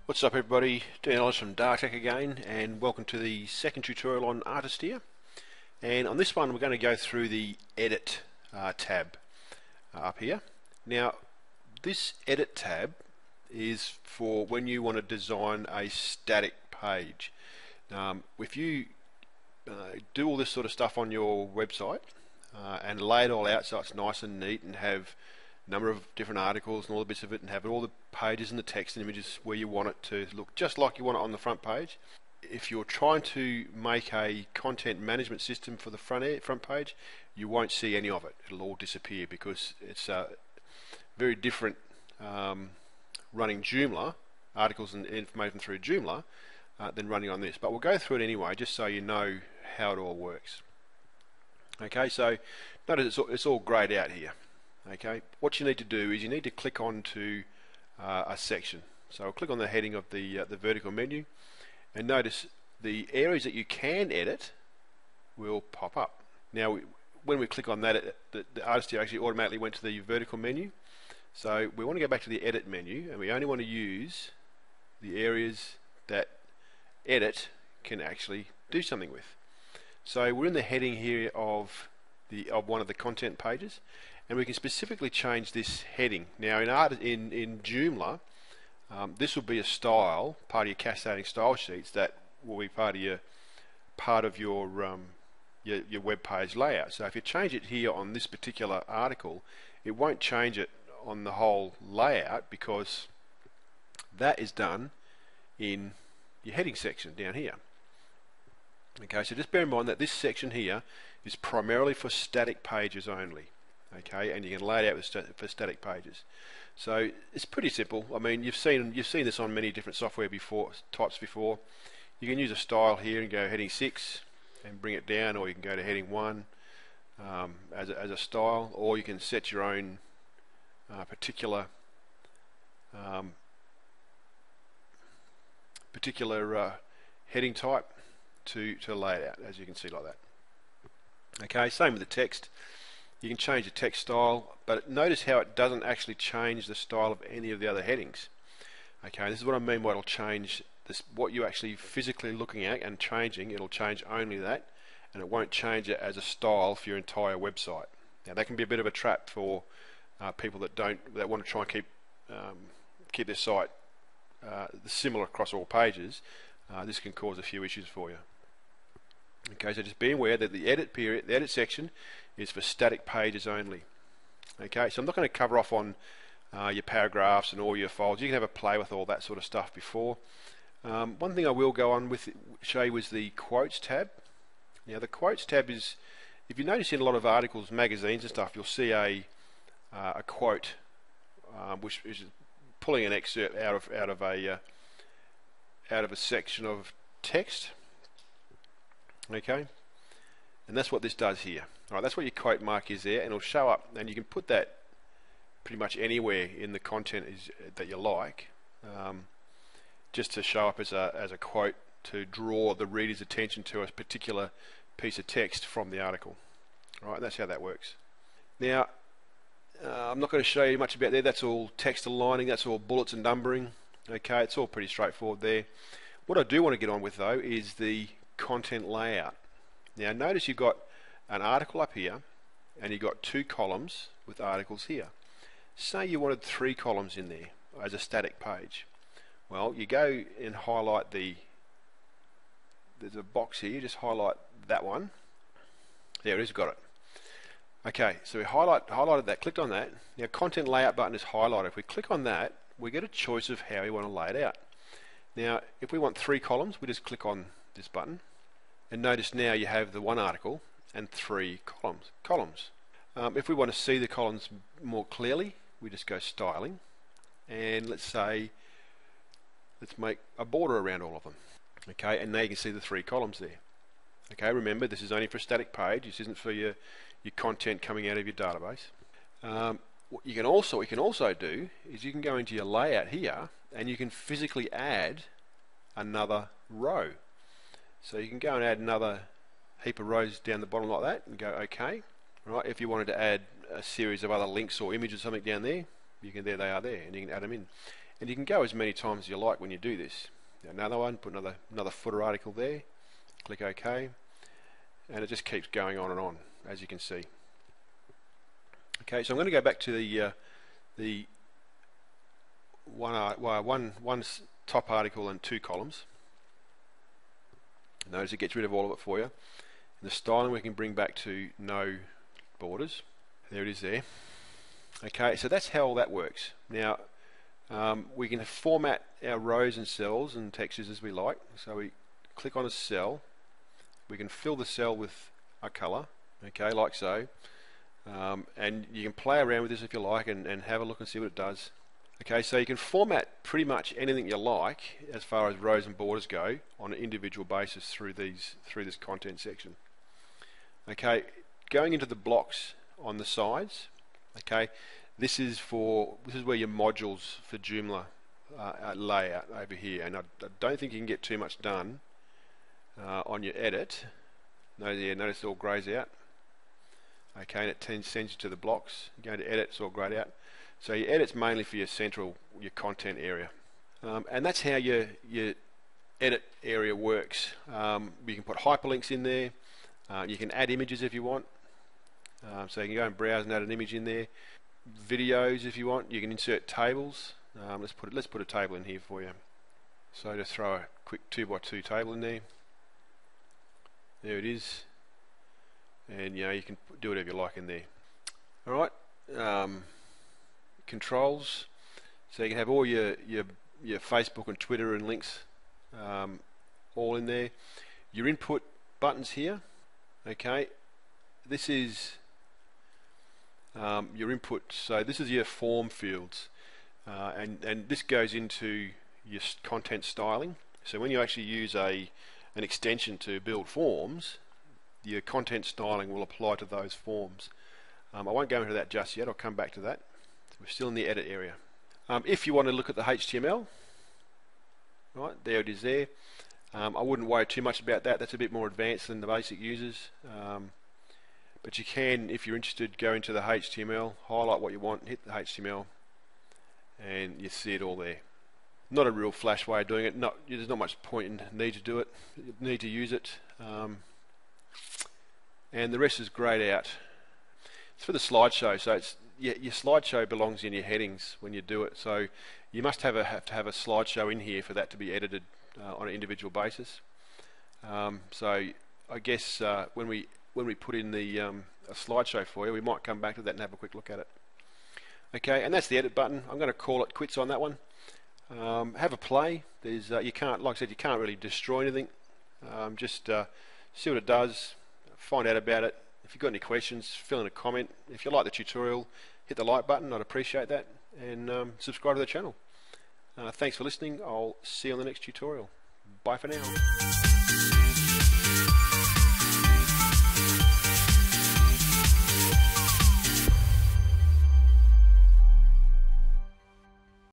What's up everybody, Dan Ellis from Dartech again, and welcome to the second tutorial on Artisteer. And on this one we're going to go through the Edit tab up here. Now this Edit tab is for when you want to design a static page. If you do all this sort of stuff on your website and lay it all out so it's nice and neat and have number of different articles and all the bits of it, and have all the pages and the text and images where you want it to look just like you want it on the front page. If you're trying to make a content management system for the front page, you won't see any of it. It'll all disappear because it's very different running Joomla articles and information through Joomla than running on this. But we'll go through it anyway just so you know how it all works. Okay, so notice it's all greyed out here. Okay, what you need to do is you need to click on to a section. So I'll click on the heading of the vertical menu, and notice the areas that you can edit will pop up. Now when we click on that, the Artisteer actually automatically went to the vertical menu. So we want to go back to the edit menu, and we only want to use the areas that edit can actually do something with. So we're in the heading here of one of the content pages, and we can specifically change this heading. Now in Joomla, this will be a style, part of your cascading style sheets that will be part of your web page layout. So if you change it here on this particular article, it won't change it on the whole layout because that is done in your heading section down here. Okay, so just bear in mind that this section here is primarily for static pages only. Okay, and you can lay it out for static pages. So it's pretty simple. I mean, you've seen this on many different software types before. You can use a style here and go heading 6 and bring it down, or you can go to heading 1 as a style, or you can set your own particular heading type to lay it out, as you can see like that. Okay, same with the text. You can change the text style, but notice how it doesn't actually change the style of any of the other headings. Okay, this is what I mean by it'll change this, what you're actually physically looking at and changing. It'll change only that, and it won't change it as a style for your entire website. Now that can be a bit of a trap for people that want to try and keep their site similar across all pages. This can cause a few issues for you. Okay, so just be aware that the edit section is for static pages only. Okay, so I'm not going to cover off on your paragraphs and all your files. You can have a play with all that sort of stuff before. One thing I will go on with show you is the quotes tab. Now the quotes tab is, if you notice in a lot of articles, magazines and stuff, you'll see a quote which is pulling an excerpt out of a section of text. Okay, and that's what this does here. Alright, that's what your quote mark is there, and it'll show up, and you can put that pretty much anywhere in the content that you like, just to show up as a quote to draw the reader's attention to a particular piece of text from the article. Alright, that's how that works. Now, I'm not going to show you much about there. That's all text aligning, that's all bullets and numbering. Okay, it's all pretty straightforward there. What I do want to get on with though is the content layout. Now notice you've got an article up here, and you've got 2 columns with articles here. Say you wanted 3 columns in there as a static page. Well, you go and highlight there's a box here, you just highlight that one. There it is, got it. Okay, so we highlighted that, clicked on that. Now content layout button is highlighted. If we click on that, we get a choice of how we want to lay it out. Now if we want 3 columns, we just click on this button, and notice now you have the 1 article and 3 columns. If we want to see the columns more clearly, we just go styling, and let's make a border around all of them. Okay, and now you can see the 3 columns there. Okay, remember this is only for a static page. This isn't for your content coming out of your database. What you can also do is you can go into your layout here, and you can physically add another row. So you can go and add another heap of rows down the bottom like that and go OK. Right, if you wanted to add a series of other links or images or something down there, you can, there they are there, and you can add them in. And you can go as many times as you like when you do this. Another one, put another footer article there, click OK, and it just keeps going on and on, as you can see. Okay, so I'm going to go back to the one top article and 2 columns. Notice it gets rid of all of it for you. And the styling we can bring back to no borders. There it is there. Okay, so that's how all that works. Now, we can format our rows and cells and textures as we like. So we click on a cell. We can fill the cell with a color, okay, like so. And you can play around with this if you like and have a look and see what it does. Okay, so you can format pretty much anything you like as far as rows and borders go on an individual basis through this content section. Okay, going into the blocks on the sides. Okay, this is where your modules for Joomla layout over here, and I don't think you can get too much done on your edit. Notice it all grays out. Okay, and it sends you to the blocks. You go to edit, it's all grayed out. So your edit's mainly for your content area, and that's how your edit area works. You can put hyperlinks in there. You can add images if you want. So you can go and browse and add an image in there. Videos if you want. You can insert tables. Let's put a table in here for you. So just throw a quick 2x2 table in there. There it is. And you can do whatever you like in there. All right. Controls. So you can have all your Facebook and Twitter and links all in there. Your input buttons here. Okay. This is your input. So this is your form fields, and this goes into your content styling. So when you actually use an extension to build forms, your content styling will apply to those forms. I won't go into that just yet. I'll come back to that. We're still in the edit area. If you want to look at the HTML, right, there it is there. I wouldn't worry too much about that. That's a bit more advanced than the basic users. But you can, if you're interested, go into the HTML, highlight what you want, hit the HTML, and you see it all there. Not a real flash way of doing it. There's not much point in need to do it. You need to use it. And the rest is grayed out. It's for the slideshow, so your slideshow belongs in your headings when you do it. So you must have to have a slideshow in here for that to be edited on an individual basis. So I guess when we put in a slideshow for you, we might come back to that and have a quick look at it. Okay, and that's the edit button. I'm going to call it quits on that one. Have a play. You can't, like I said, you can't really destroy anything. Just see what it does, find out about it. If you've got any questions, fill in a comment. If you like the tutorial, hit the like button. I'd appreciate that, and subscribe to the channel. Thanks for listening. I'll see you on the next tutorial. Bye for now.